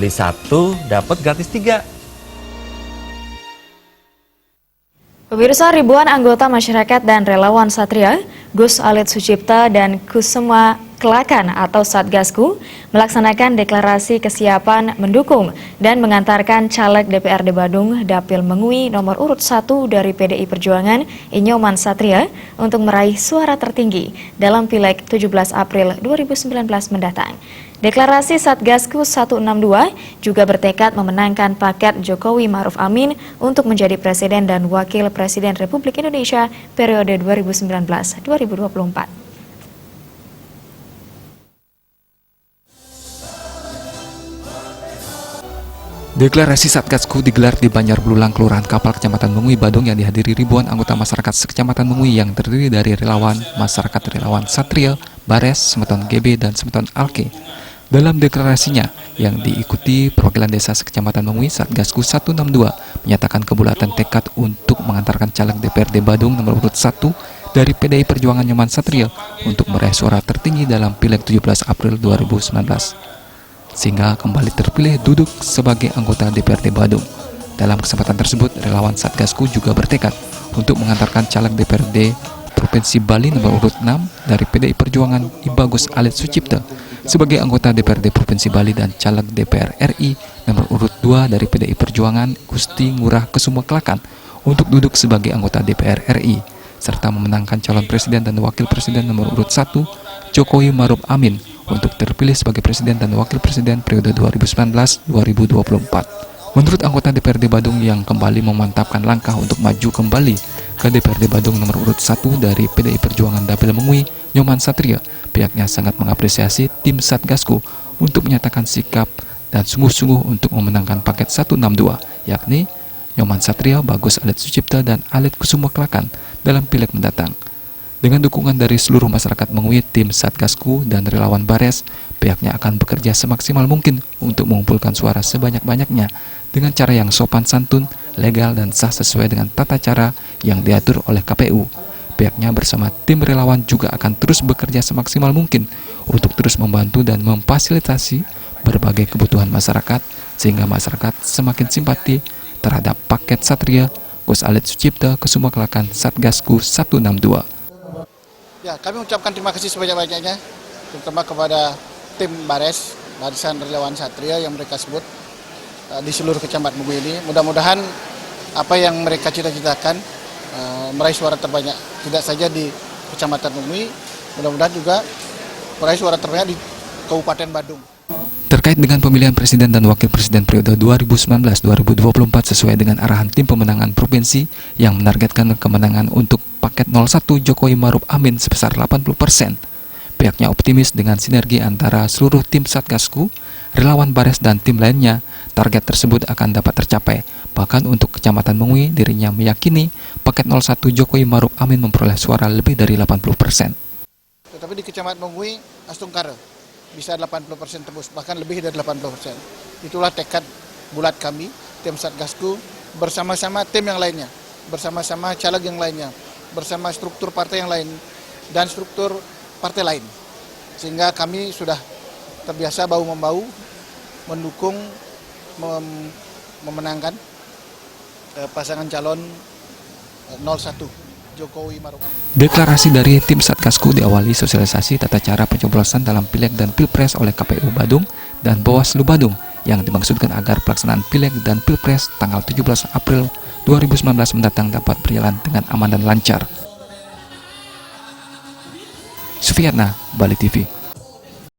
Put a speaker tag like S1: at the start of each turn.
S1: beli 1 dapat gratis 3.
S2: Pemirsa, ribuan anggota masyarakat dan relawan Satria, Gus Alit Sucipta dan Kusuma Kelakan atau Satgasku melaksanakan deklarasi kesiapan mendukung dan mengantarkan caleg DPRD Badung Dapil Mengui nomor urut 1 dari PDI Perjuangan Inyoman Satria untuk meraih suara tertinggi dalam Pileg 17 April 2019 mendatang. Deklarasi Satgasku 162 juga bertekad memenangkan paket Jokowi Ma'ruf Amin untuk menjadi Presiden dan Wakil Presiden Republik Indonesia periode 2019-2024.
S3: Deklarasi Satgasku digelar di Banjar Belulang, Kelurahan Kapal, Kecamatan Mengui, Badung yang dihadiri ribuan anggota masyarakat sekecamatan Mengui yang terdiri dari relawan, masyarakat relawan Satria, Bares, Semeton GB, dan Semeton Alke. Dalam deklarasinya yang diikuti perwakilan desa sekecamatan Mengui, Satgasku 162 menyatakan kebulatan tekad untuk mengantarkan caleg DPRD Badung nomor urut 1 dari PDI Perjuangan Nyoman Satria untuk meraih suara tertinggi dalam Pileg 17 April 2019. Sehingga kembali terpilih duduk sebagai anggota DPRD Badung. Dalam kesempatan tersebut, relawan Satgasku juga bertekad untuk mengantarkan caleg DPRD Provinsi Bali nomor urut 6 dari PDI Perjuangan Ibagus Alit Sucipta sebagai anggota DPRD Provinsi Bali dan caleg DPR RI nomor urut 2 dari PDI Perjuangan Gusti Ngurah Kusuma Kelakan untuk duduk sebagai anggota DPR RI serta memenangkan calon presiden dan wakil presiden nomor urut 1 Jokowi Ma'ruf Amin untuk terpilih sebagai presiden dan wakil presiden periode 2019-2024. Menurut anggota DPRD Badung yang kembali memantapkan langkah untuk maju kembali ke DPRD Badung nomor urut 1 dari PDI Perjuangan Dapil Mengui, Nyoman Satria, pihaknya sangat mengapresiasi tim Satgasku untuk menyatakan sikap dan sungguh-sungguh untuk memenangkan paket 162, yakni Nyoman Satria, Bagus Alit Sucipta, dan Alit Kusuma Kelakan dalam Pileg mendatang. Dengan dukungan dari seluruh masyarakat Mengui, tim Satgasku dan relawan Bares, pihaknya akan bekerja semaksimal mungkin untuk mengumpulkan suara sebanyak-banyaknya dengan cara yang sopan santun, legal, dan sah sesuai dengan tata cara yang diatur oleh KPU. Pihaknya bersama tim relawan juga akan terus bekerja semaksimal mungkin untuk terus membantu dan memfasilitasi berbagai kebutuhan masyarakat sehingga masyarakat semakin simpati terhadap paket Satria, Gus Alit Sucipta, Kusuma Kelakan, Satgasku 162.
S4: Ya, kami ucapkan terima kasih sebanyak-banyaknya, terutama kepada tim Bares, Barisan Relawan Satria yang mereka sebut di seluruh kecamatan Mengui ini. Mudah-mudahan apa yang mereka cita-citakan meraih suara terbanyak, tidak saja di Kecamatan Mengui, mudah-mudahan juga meraih suara terbanyak di Kabupaten Badung.
S3: Terkait dengan pemilihan presiden dan wakil presiden periode 2019-2024 sesuai dengan arahan tim pemenangan provinsi yang menargetkan kemenangan untuk paket 01 Jokowi Ma'ruf Amin sebesar 80%. Pihaknya optimis dengan sinergi antara seluruh tim Satgasku, relawan Bares, dan tim lainnya, target tersebut akan dapat tercapai. Bahkan untuk Kecamatan Mengui, dirinya meyakini paket 01 Jokowi Ma'ruf Amin memperoleh suara lebih dari 80%.
S4: Tetapi di Kecamatan Mengui, Astungkar bisa 80% tembus, bahkan lebih dari 80%. Itulah tekad bulat kami, tim Satgasku, bersama-sama tim yang lainnya, bersama-sama caleg yang lainnya, bersama struktur partai yang lain, dan struktur partai lain. Sehingga kami sudah terbiasa bahu-membahu, mendukung, memenangkan pasangan calon 01. Jokowi Ma'ruf Amin.
S3: Deklarasi dari tim Satgasku diawali sosialisasi tata cara pencoblosan dalam Pileg dan Pilpres oleh KPU Badung dan Bawaslu Badung yang dimaksudkan agar pelaksanaan Pileg dan Pilpres tanggal 17 April 2019 mendatang dapat berjalan dengan aman dan lancar. Sufiatna, Bali TV.